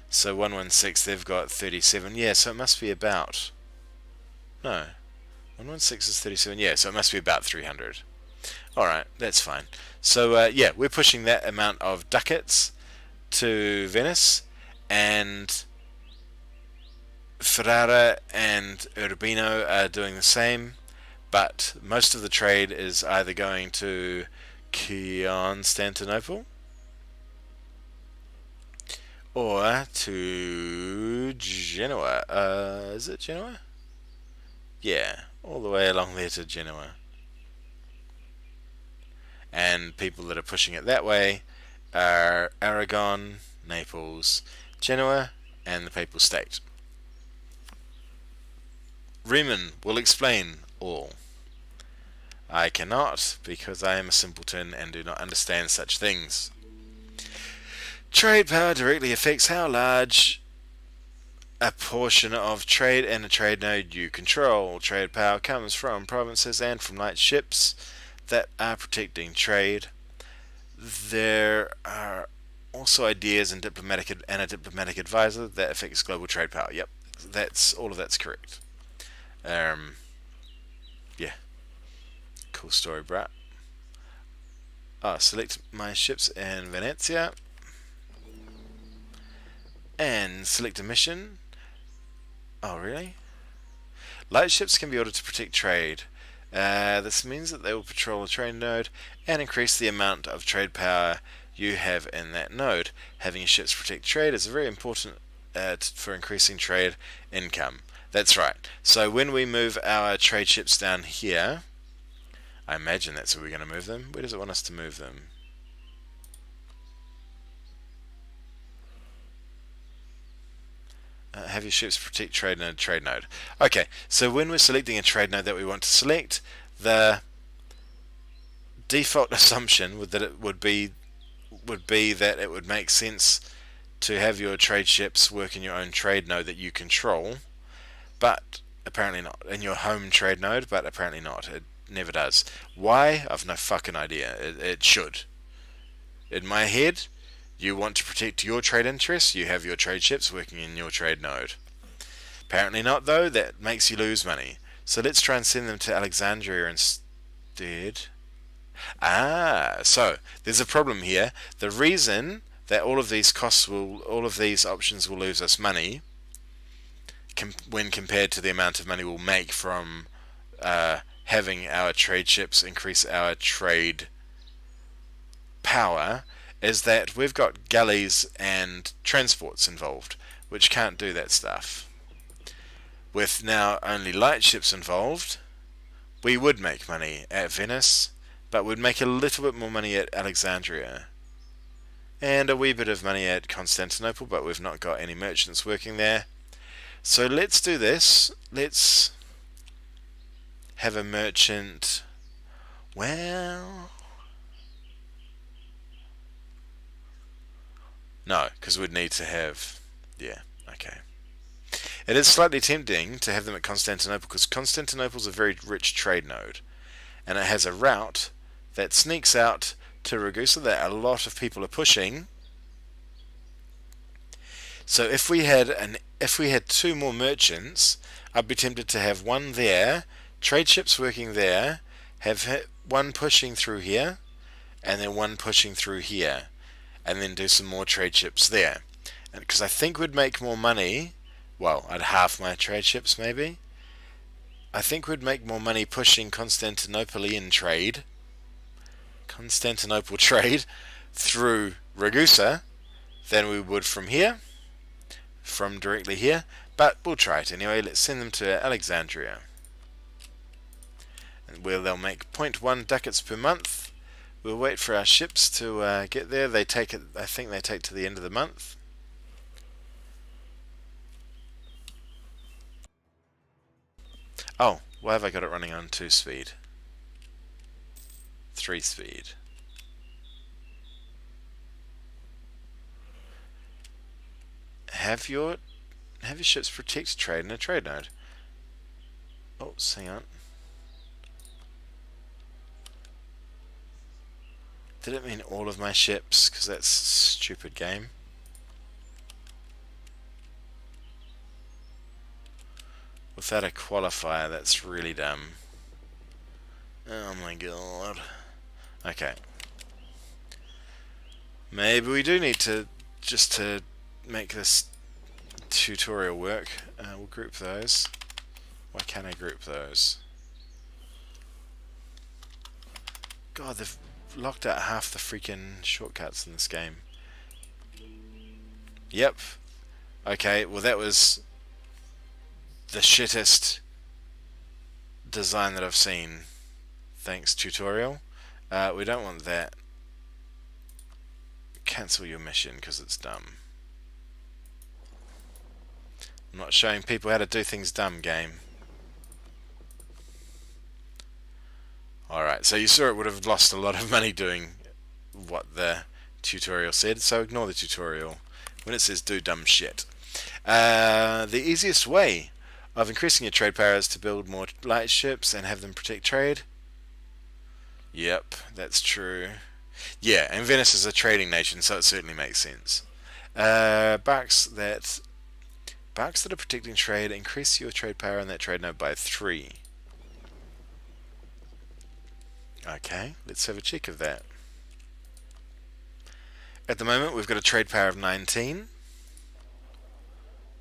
So 116, they've got 37. Yeah, so it must be about... No. 116 is 37. Yeah, so it must be about 300. Alright, that's fine. So, yeah, we're pushing that amount of ducats to Venice, and Ferrara and Urbino are doing the same, but most of the trade is either going to Constantinople or to Genoa. Is it Genoa? Yeah, all the way along there to Genoa. And people that are pushing it that way are Aragon, Naples, Genoa, and the Papal State. Riemann will explain all. I cannot, because I am a simpleton and do not understand such things. Trade power directly affects how large a portion of trade in a trade node you control. Trade power comes from provinces and from light ships that are protecting trade. There are also ideas and a diplomatic advisor that affects global trade power. Yep, all of that's correct. Yeah, cool story, brat. Select my ships in Venezia and select a mission. Oh, really? Light ships can be ordered to protect trade. This means that they will patrol a trade node and increase the amount of trade power you have in that node. Having your ships protect trade is very important for increasing trade income. That's right. So when we move our trade ships down here, I imagine that's where we're going to move them. Where does it want us to move them? Have your ships protect trade node. Okay, so when we're selecting a trade node that we want to select, the default assumption would be that it would make sense to have your trade ships work in your own trade node that you control, but apparently not. In your home trade node, but apparently not. It never does. Why? I've no fucking idea. It should. In my head, you want to protect your trade interests, you have your trade ships working in your trade node. Apparently not, though. That makes you lose money. So let's try and send them to Alexandria instead. So there's a problem here. The reason that all of these options will lose us money when compared to the amount of money we'll make from having our trade ships increase our trade power is that we've got galleys and transports involved, which can't do that stuff. With now only light ships involved, we would make money at Venice, but would make a little bit more money at Alexandria. And a wee bit of money at Constantinople, but we've not got any merchants working there. So let's do this. Let's have a merchant. Well, no, because we'd need to have. Yeah, okay. It is slightly tempting to have them at Constantinople because Constantinople's a very rich trade node, and it has a route that sneaks out to Ragusa that a lot of people are pushing. So if we had two more merchants, I'd be tempted to have one there, trade ships working there, have one pushing through here, and then one pushing through here, and then do some more trade ships there. And because I think we'd make more money, well, I'd half my trade ships maybe. I think we'd make more money pushing Constantinople trade through Ragusa than we would from here, from directly here, but we'll try it anyway. Let's send them to Alexandria, and where they'll make 0.1 ducats per month. We'll wait for our ships to get there. They take it. I think they take to the end of the month. Oh, why have I got it running on 2 speed? 3 speed. Have your ships protect trade in a trade node. Oh, hang on. Did it mean all of my ships? Because that's a stupid game. Without a qualifier, that's really dumb. Oh my god. Okay. Maybe we do need to, just to make this tutorial work, we'll group those. Why can't I group those? God, they've locked out half the freaking shortcuts in this game. Yep. Okay, well that was the shittest design that I've seen. Thanks, tutorial. We don't want that. Cancel your mission because it's dumb. I'm not showing people how to do things dumb, game. Alright, so you saw it would have lost a lot of money doing what the tutorial said, so ignore the tutorial when it says do dumb shit. The easiest way of increasing your trade power is to build more light ships and have them protect trade. Yep, that's true. Yeah, and Venice is a trading nation, so it certainly makes sense. Barks that are protecting trade, increase your trade power in that trade node by 3. Okay, let's have a check of that. At the moment, we've got a trade power of 19.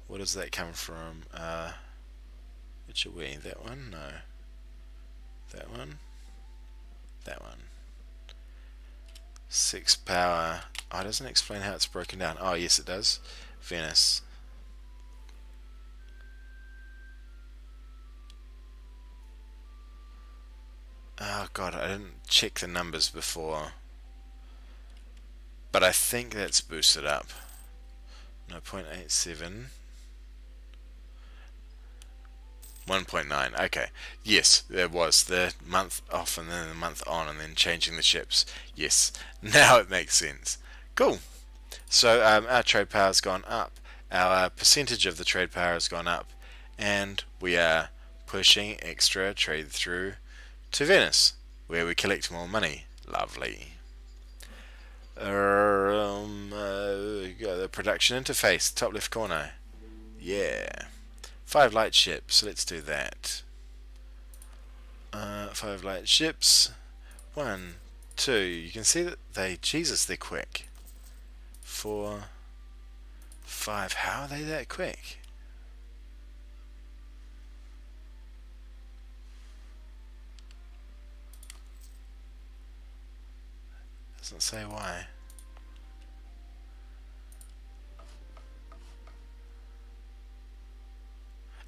What does that come from? Which are we? That one? No. That one? That one. 6 power. Oh, it doesn't explain how it's broken down. Oh, yes it does. Venice. Oh god, I didn't check the numbers before. But I think that's boosted up. No, 0.87. 1.9. Okay. Yes, there was the month off and then the month on and then changing the ships. Yes. Now it makes sense. Cool. So our trade power has gone up. Our percentage of the trade power has gone up. And we are pushing extra trade through to Venice, where we collect more money. Lovely. The production interface, top left corner. Yeah. 5 light ships, let's do that. 5 light ships. 1, 2, you can see that they're quick. 4, 5, how are they that quick? Doesn't say why.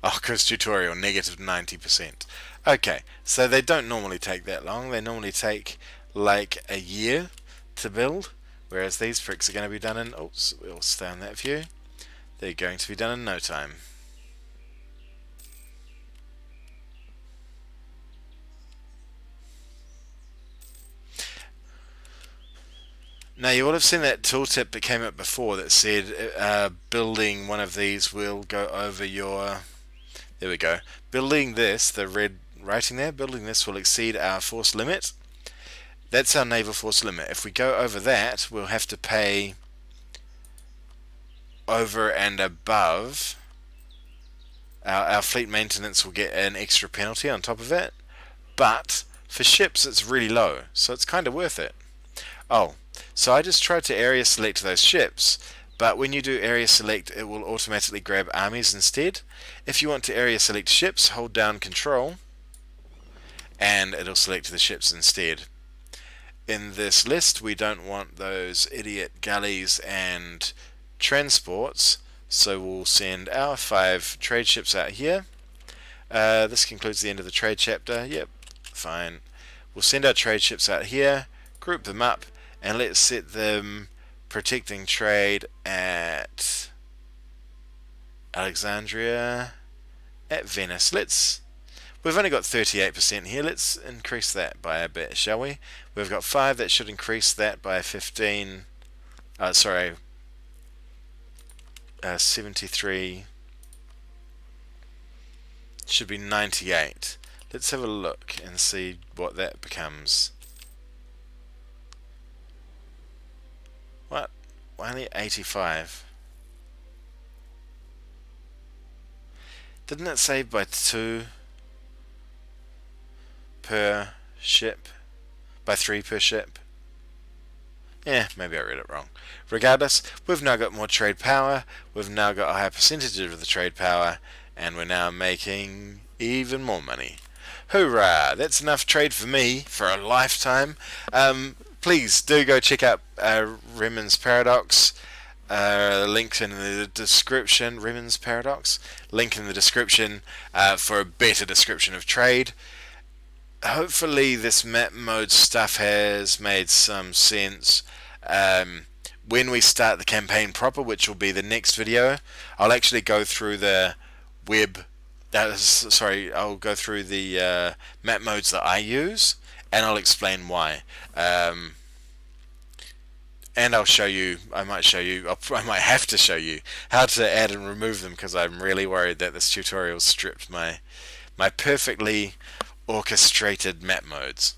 Oh, because tutorial, negative 90%. Okay, so they don't normally take that long. They normally take like a year to build, whereas these bricks are going to be done in, oops, we'll stay on that view. They're going to be done in no time. Now you will have seen that tooltip that came up before that said building one of these will go over your, there we go, building this, the red writing there, building this will exceed our force limit. That's our naval force limit. If we go over that, we'll have to pay over and above. Our fleet maintenance will get an extra penalty on top of it, but for ships it's really low, so it's kind of worth it. Oh, so I just tried to area select those ships, but when you do area select it will automatically grab armies instead. If you want to area select ships, hold down control and it'll select the ships instead. In this list we don't want those idiot galleys and transports, so we'll send our 5 trade ships out here. This concludes the end of the trade chapter. Yep, fine. We'll send our trade ships out here, group them up, and let's set them protecting trade at Alexandria, at Venice. We've only got 38% here. Let's increase that by a bit, shall we? We've got 5. That should increase that by 15. 73. Should be 98. Let's have a look and see what that becomes. What? Only 85. Didn't it save by 2 per ship? By 3 per ship? Yeah, maybe I read it wrong. Regardless, we've now got more trade power, we've now got a higher percentage of the trade power, and we're now making even more money. Hoorah! That's enough trade for me for a lifetime. Please do go check out Remnan's Paradox. Link in the description. Remnan's Paradox. Link in the description for a better description of trade. Hopefully this map mode stuff has made some sense. When we start the campaign proper, which will be the next video, I'll actually go through the web. I'll go through the map modes that I use, and I'll explain why. And I'll show you. I might have to show you how to add and remove them, because I'm really worried that this tutorial stripped my perfectly orchestrated map modes.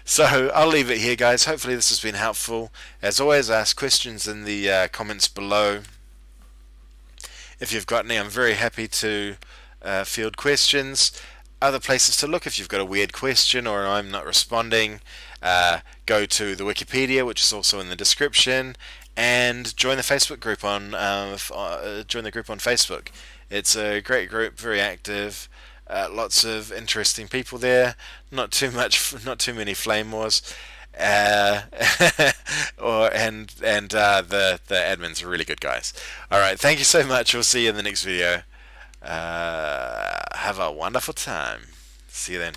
So I'll leave it here, guys. Hopefully this has been helpful. As always, ask questions in the comments below. If you've got any, I'm very happy to field questions. Other places to look if you've got a weird question or I'm not responding, go to the Wikipedia, which is also in the description, and join the Facebook group on Facebook. It's a great group, very active. Lots of interesting people there. Not too many flame wars. The admins are really good guys. All right, thank you so much. We'll see you in the next video. Have a wonderful time. See you then.